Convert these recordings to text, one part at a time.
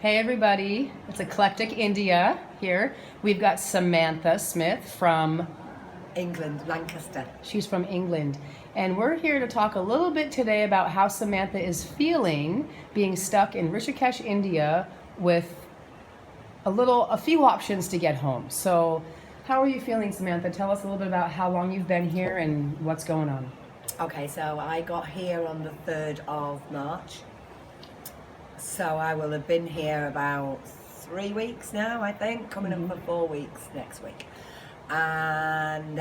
Hey everybody, it's Eclectic India here. We've got Samantha Smith from England, Lancaster. she's from England, and we're here to talk a little bit today about how Samantha is feeling being stuck in Rishikesh, India with a few options to get home. So, how are you feeling, Samantha? Tell us a little bit about how long you've been here and what's going on. Okay, so I got here on the 3rd of March. So I will have been here about 3 weeks now, I think, coming up for 4 weeks next week. And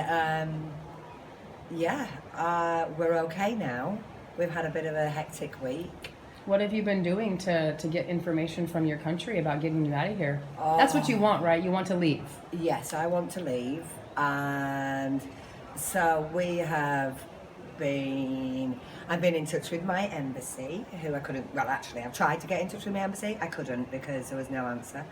we're okay now. We've had a bit of a hectic week. What have you been doing to get information from your country about getting you out of here? That's what you want, right? You want to leave. Yes, I want to leave. And so I've been in touch with my embassy, who I couldn't, well actually I've tried to get in touch with my embassy, I couldn't because there was no answer.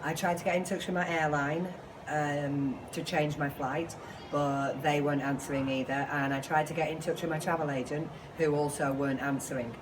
I tried to get in touch with my airline to change my flight, but they weren't answering either, and I tried to get in touch with my travel agent, who also weren't answering.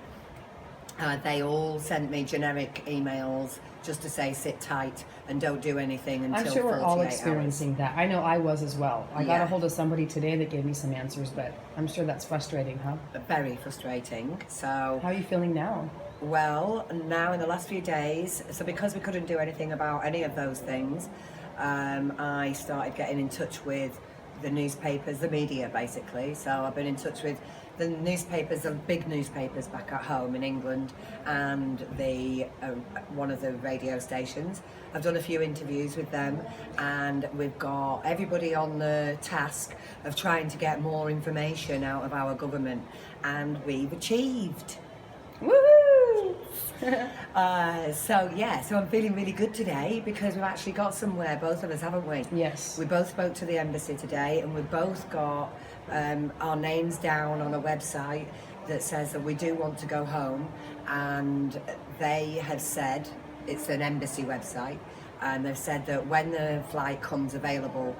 They all sent me generic emails just to say sit tight and don't do anything until 48 I'm sure we're all hours. experiencing that. I know I was as well. I got Yeah. a hold of somebody today that gave me some answers, but I'm sure that's frustrating, huh? Very frustrating. So How are you feeling now? well, now in the last few days, so because we couldn't do anything about any of those things, I started getting in touch with the newspapers, the media basically. So I've been in touch with the newspapers, the big newspapers back at home in England, and the one of the radio stations. I've done a few interviews with them, and we've got everybody on the task of trying to get more information out of our government, and we've achieved. Woohoo! So I'm feeling really good today because we've actually got somewhere, both of us, haven't we? Yes. We both spoke to the embassy today, and we've both got our names down on a website that says that we do want to go home, and they have said, it's an embassy website, and they've said that when the flight comes available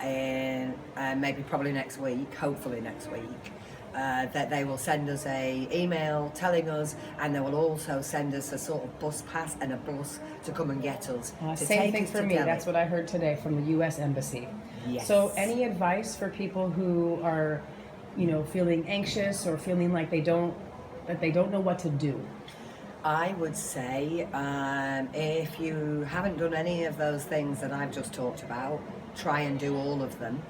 in maybe probably next week, hopefully next week, that they will send us a email telling us, and they will also send us a sort of bus pass and a bus to come and get us. To Same take thing us for to me. Delhi. That's what I heard today from the U.S. Embassy. Yes. So, any advice for people who are, feeling anxious or feeling like they don't know what to do? I would say if you haven't done any of those things that I've just talked about, try and do all of them.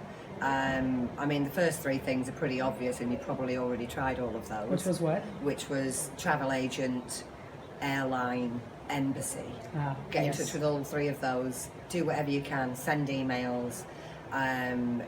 I mean, the first 3 things are pretty obvious, and you probably already tried all of those. Which was what? Which was travel agent, airline, embassy. Get yes. in touch with all 3 of those. Do whatever you can. Send emails.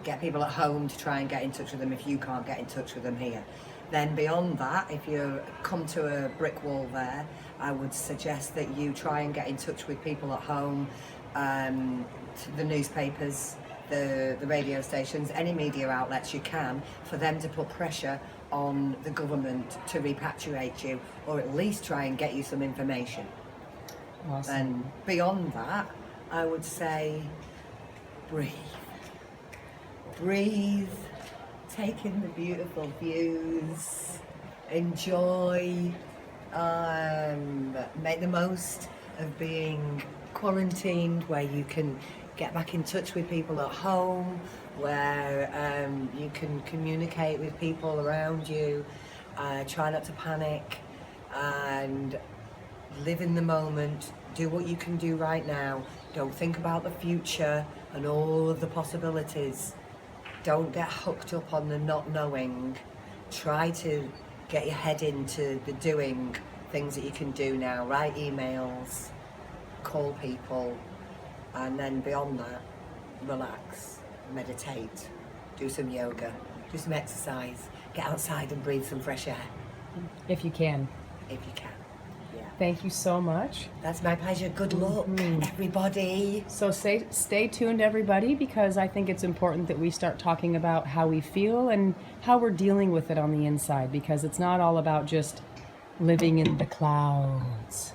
Get people at home to try and get in touch with them if you can't get in touch with them here. Then beyond that, if you come to a brick wall there, I would suggest that you try and get in touch with people at home, the newspapers, the radio stations, any media outlets you can, for them to put pressure on the government to repatriate you, or at least try and get you some information. Awesome. And beyond that, I would say breathe. Breathe, take in the beautiful views, enjoy, make the most of being quarantined, where you can get back in touch with people at home, where you can communicate with people around you. Try not to panic and live in the moment. Do what you can do right now. Don't think about the future and all of the possibilities. Don't get hooked up on the not knowing. Try to get your head into the doing, things that you can do now. Write emails, call people, and then beyond that, relax, meditate, do some yoga, do some exercise, get outside and breathe some fresh air, If you can. if you can. Yeah. Thank you so much. That's my pleasure. Good luck, everybody. So stay tuned, everybody, because I think it's important that we start talking about how we feel and how we're dealing with it on the inside, because it's not all about just living in the clouds.